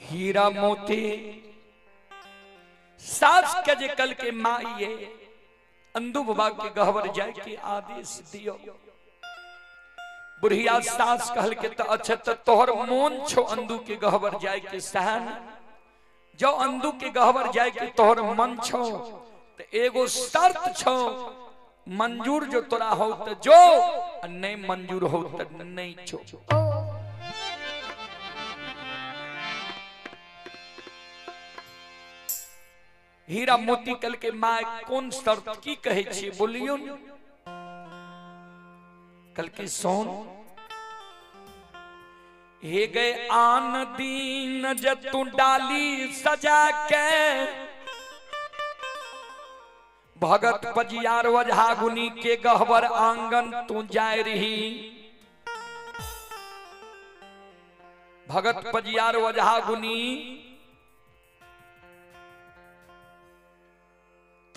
हीरा मोती सास के जे कल के माइये अंदू बाबा के गहवर जाए के आदेश दियो। बुढ़िया सास कहल के तो अच्छा तो तोहर मोन छो अंदू के गहवर जाए के सहन जो अंदू के गहवर जाए के तोहर मन छो तो एगो शर्त छो मंजूर जो तोरा हो तो जो नहीं मंजूर हो तो नहीं छो। हीरा मोती कल के माय कौन शर्त की कहे छे बोलियो कल के सोन हे गए आन दीन जतु डाली सजा के भगत पजियार वझागुनी के गहवर आंगन तू जाए रही। भगत पजियार वझागुनी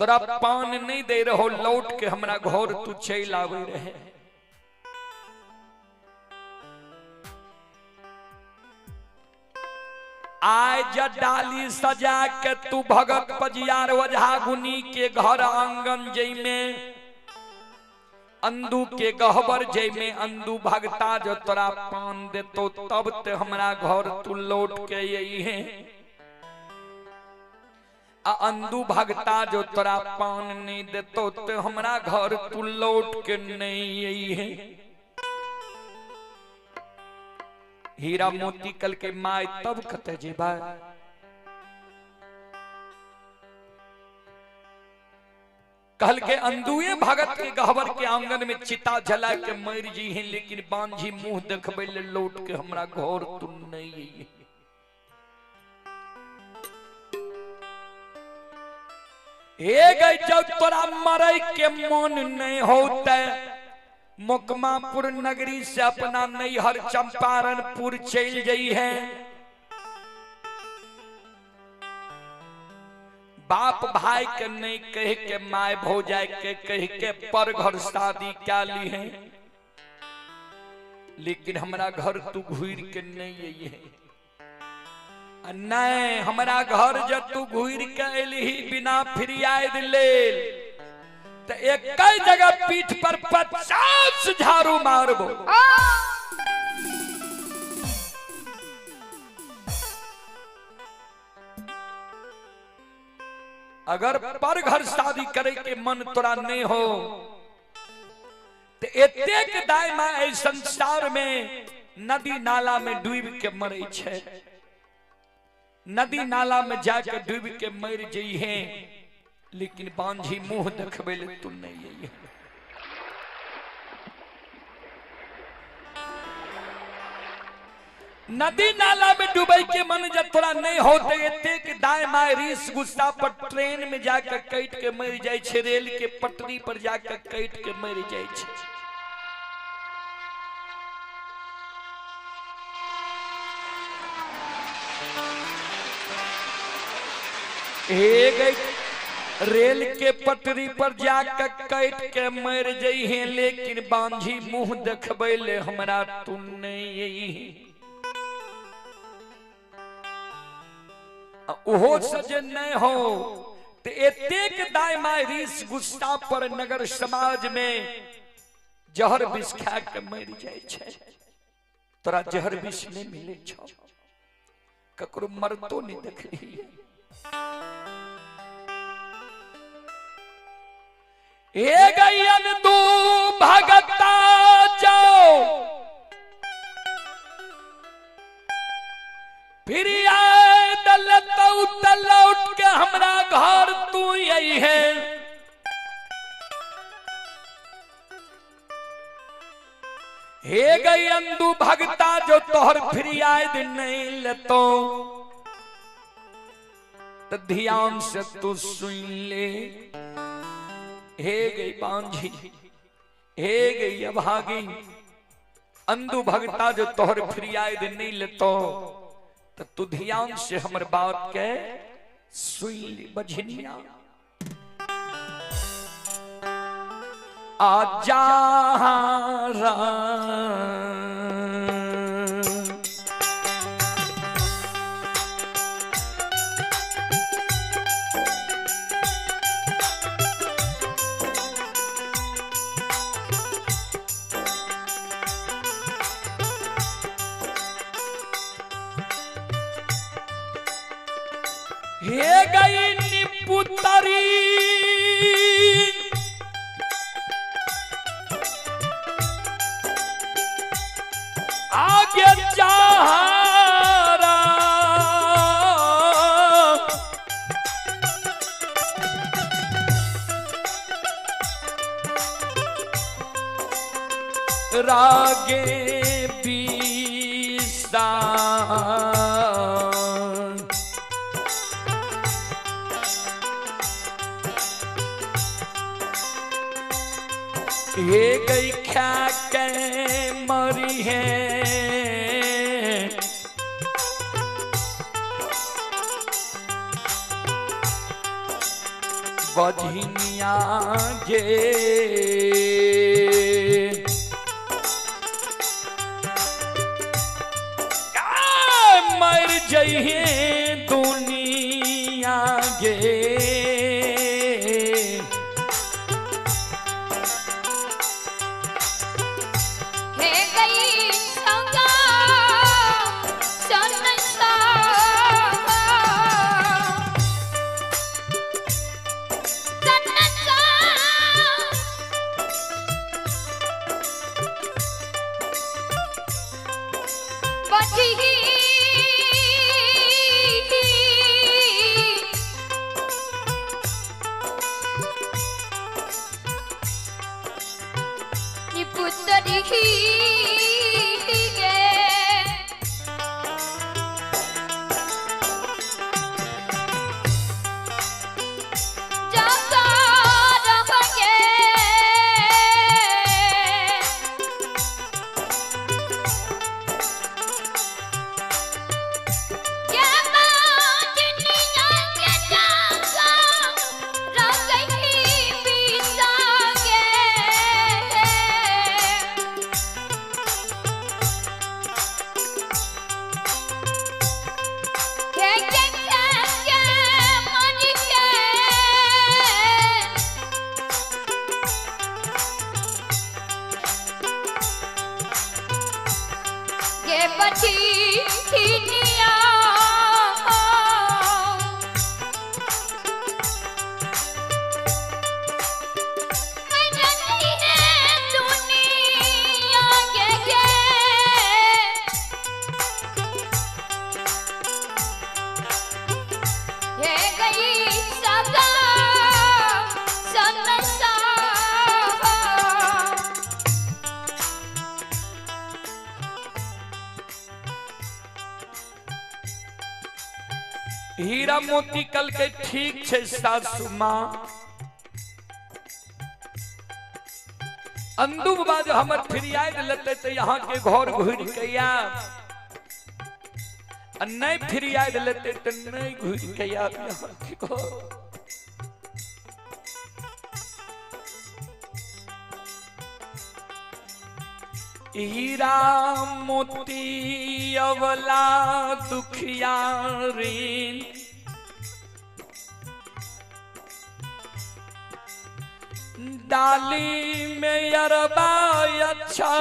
तोरा पान नहीं दे रहो लौट के हमरा घर तू चल आवे रहे। आज डाली सजा के तू भगत पजियार वझागुनी के घर आंगन जई में अंदू के गहबर जई में अंदू भगता जो तोरा पान देतो तब ते हमरा घर तू लौट के यही है। अंदू भगता जो तोरा पान नहीं देतो तो हमरा घर तू लौट के नहीं यही है। हीरा मोती कल के माय तब कते जेबा कल के अंदुए भगत के गहवर के आंगन में चिता जला के मर जी है लेकिन बांझी मुंह देखबे ले लौट के हमरा घर तू नहीं यही। हे गई जब तोरा मरे के मन नहीं होता मुकमापुर नगरी से अपना नैहर चंपारणपुर चल गई है। बाप भाई के नहीं कह के माय भौजाई के कह के पर घर शादी क्या ली है लेकिन हमरा घर तू घूर के नहीं यही है। नहीं हमरा घर जब तू घूर के एलही बिना फिरियाद ले तो एक कई जगह पीठ पर 50 झाड़ू मारबो। अगर पर घर शादी करे के मन तोरा नहीं हो तो एतेक दायमा ए संसार में नदी नाला में डूब के मरे छे। नदी नाला में जाके डूब के मर जई है लेकिन बांझी मुंह देखबे ले तू नहीं यही। नदी नाला में डूबे के मन जब तोरा नहीं होते एते के दाएं माय रीस गुस्सा पर ट्रेन में जाकर कट के मर जाए छे रेल के पटरी पर जाकर कट के मर जाए छे। हे गई रेल के पटरी पर जाकर कट के मर जई है लेकिन बांझी मुंह देखबे ले हमरा तू नहीं यही। ओहो सजन नहीं हो तो एतेक दायमा रीस गुस्सा पर नगर समाज में जहर विष खा के मर जाए छे। तोरा जहर विष नहीं मिले छो ककरो मरतो नहीं देखली। ए गयन तू भगता जाओ फिर आए दलता लौट के हमरा घर तू यही है। हे गयन तू भगता जो तोहर फिर आए दिन नहीं लेतो तो ध्यान से तू सुन ले। हे गई बांझी हे गई अभागी अंधु भगता जो तोहर फिरियाद नहीं लेतो तो तू ध्यान से हमर बात के सुन ले बझनिया। आजा हे गई निपुतरी आगे चाहरा रागे बीसा ये गई क्या के मरी है बजनिया गे मर जइहे दुनिया गे हीरा मोती कल के ठीक छे सासु माँ अंदू बाबा जो हमर फिरियाद लेते तो यहाँ के घर घुर के या नहीं फिरियाद लेते तो नहीं घुर के या यहाँ के घर हीरा मोती अवला दुखियारी डाली में अरबा अच्छा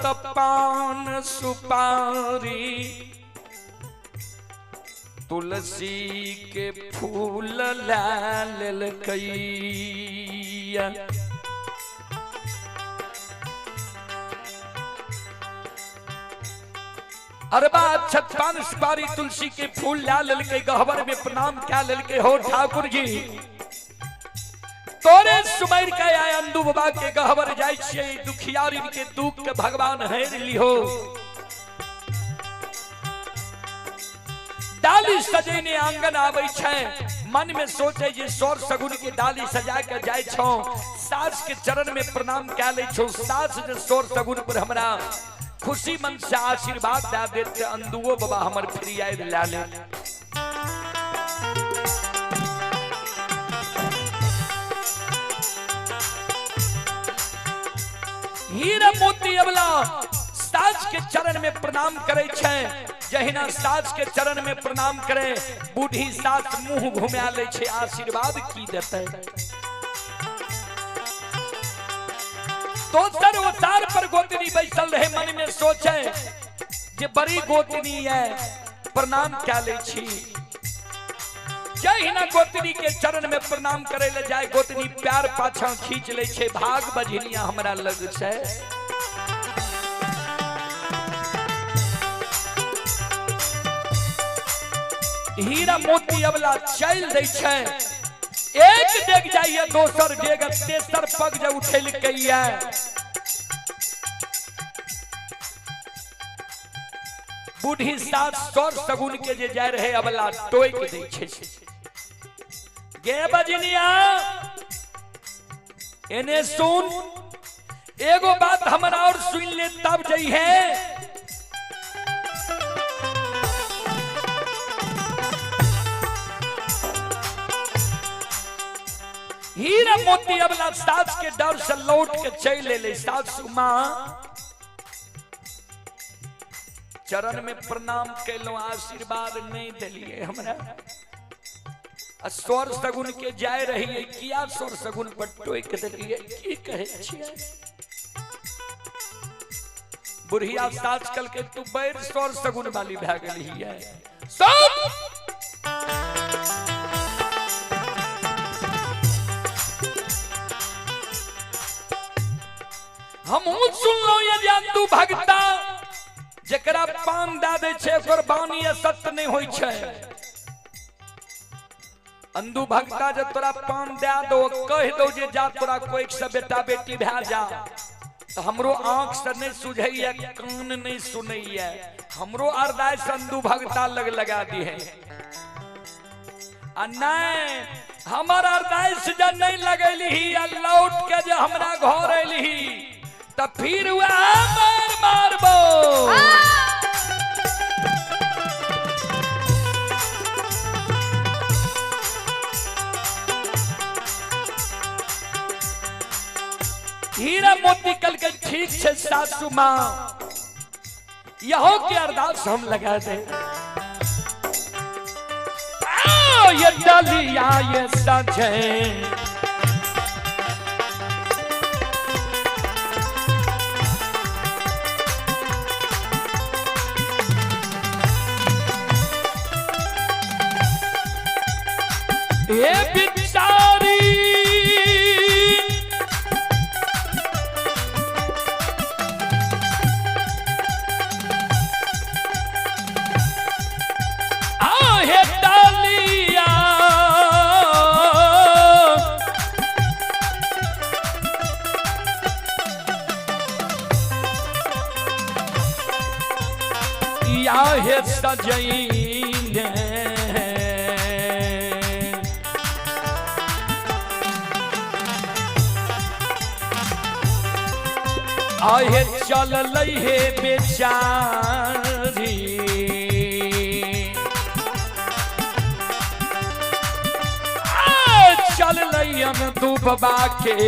तपान सुपारी तुलसी के फूल लाल कैया अरबा छप्पन सुपारी तुलसी के फूल ला ललके गहवर में प्रणाम क्या ललके हो ठाकुर जी तोरे सुमैर के आया अंदू बाबा के गहवर जाय छियै दुखियारी के दुख के भगवान हेर लिहो डाली सजेने आंगन आबै छै मन में सोचे जे सोर सगुन के डाली सजा के जाय छौ सास के चरण में प्रणाम क्या ले छौ सास जे सोर सगुन पर हमरा खुशी मन से आशीर्वाद दे देते अंदुओ बाबा हमर फिरियाद ला ले हीरा मोती अबला सास के चरण में प्रणाम करे छे जहिना सास के चरण में प्रणाम करे बूढ़ी सास मुंह घुमा ले छे आशीर्वाद की देते तो सर उतार पर गोतनी बैसल रहे मन में सोचे जे बड़ी गोतनी है प्रणाम क्या ले छी जय हिना गोतनी के चरण में प्रणाम करे ले जाए, गोतनी प्यार पाछा खींच ले छे, भाग बजनिया हमरा लग छे। हीरा मोती अबला चल दै छे, एक डेग जाइए, दोसर डेग, तेसर पग जे उठेल कइया। बूढ़ी सास सौर सगुन के जे जाय रहे अबला टोक दै छे। गे बजनिया एने सुन, एगो बात हमरा और सुन ले तब जइहे। हीरा मोती अबला सास के डर से लौट के चले ले। सासू माँ चरण में प्रणाम कैलो, आशीर्वाद नहीं दिलिए हमरा। स्वर सगुन के जाय रही, किया स्वर सगुन पर टोक दिलिए, की कहे छिए? बुढ़िया सास कल के तू बैर स्वर सगुन वाली भै गेली है। हम सुनलो ये जादू भगता जकरा पान दे दे छे ओकर बानी सत्य नहीं होई छे। अंधु भगता जे तोरा पान दे दो, कह दो जे जा तोरा कोई से बेटा बेटी भै जा, तो हमरो आंख से नहीं सुझैया, कान नहीं सुनैया, हमरो अरदास अंधु भगता लगा दी है। आ नहीं हमर अरदास जे नहीं लगैली, लौट के जे हमरा घर अइली तो फिर मार मारबो। हीरा मोती कल के ठीक है सासू माँ, यहो के अरदास हम लगा दे। ये डलिया ये सजे ये बिचारी आहे डालिया, या है सजैने आहे चल लई हे बेचारी। चल लई हम दूबा के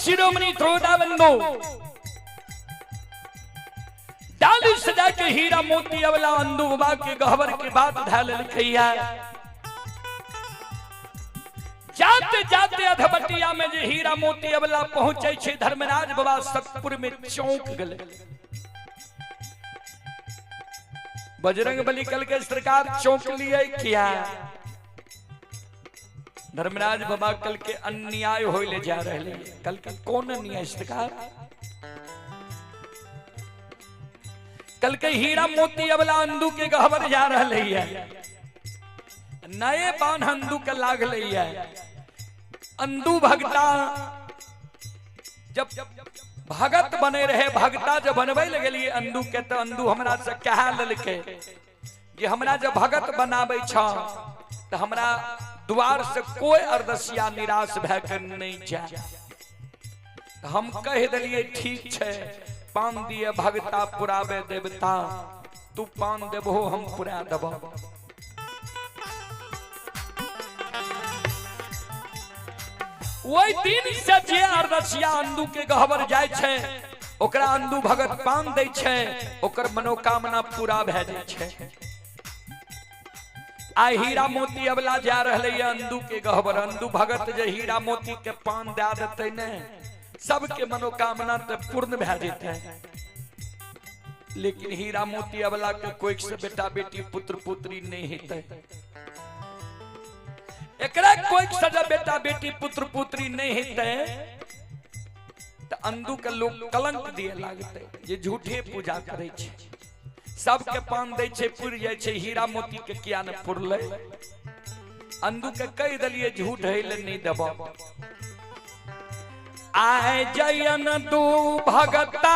शिरोमणि ध्रुवदावंदो डाली सजा के हीरा मोती अवला अंदू बाबा के गहवर के बात ढाल लिखैया। जाते जाते अधबटिया में जे हीरा मोती अवला पहुंचे छे धर्मराज बाबा सतपुर में चौंक गले। बजरंग बली कल के सरकार चौंक लिए क्या? धर्मराज बाबा कल के अन्याय होइले जा रहे। कल के कौन अन्याय सरकार? कल के हीरा मोती अवला अंदू के गहवर जा रहे है। नए बान अंदू के लाग लिया। अंदू भगता जब भगत बने रहे, भगता जब बनवे लगे अंदू के, तो अंदू हमरा से कहा ललके कि हमरा जब भगत बनाबे छ तो हमरा द्वार से कोई अर्दसिया निराश भय कर नहीं जाए। तो हम कह दिलिए ठीक है, पान दिए भगता पुरावे देवता, तू पान देबो हम पुरा देबो। वही दिन से जे अर्दसिया अंदू के गहवर जाय छे, ओकरा अंदू भगत पान दै छे, ओकर मनोकामना पूरा भै जाय छे। आ हीरा मोती अवला जा रहले अंदू के गहवर। अंदू भगत जे हीरा मोती के पान दे देते ने, सबके मनोकामना तो पूर्ण भै जेते। लेकिन हीरा मोती अवला के कोई से बेटा बेटी पुत्र पुत्री नहीं हेते। एकरा कोई सजा बेटा बेटी पुत्र पुत्री नहीं हेते तो अंदू के लोग कलंक दिए लागते, ये झूठे पूजा करे छे। सबके पान दे छे, पुर जाय छे, हीरा मोती के किया न पुरले? अंदू के कह दलिए झूठ है नहीं देबो। आए जयन दू भगता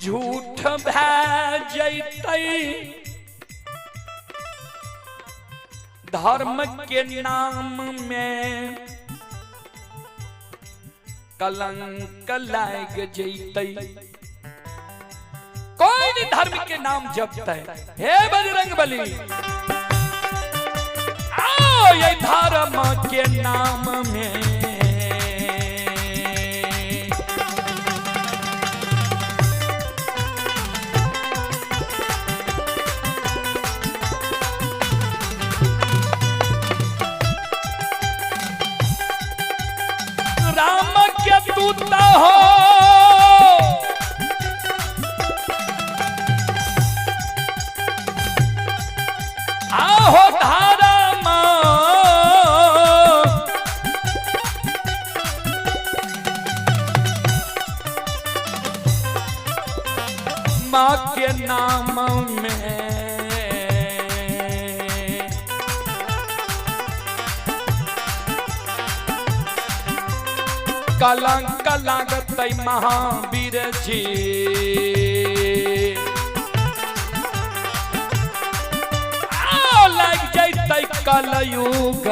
झूठ भै जैतै, धर्म के नाम में कलंक लाग जैतै। कोई नहीं धर्म के नाम जपते। हे बजरंग बली, आओ ये धर्म के नाम में राम के दूता हो, आहो धर्म माँ के नाम में कलंक लागत महावीर जी। लग जैतै कलयुग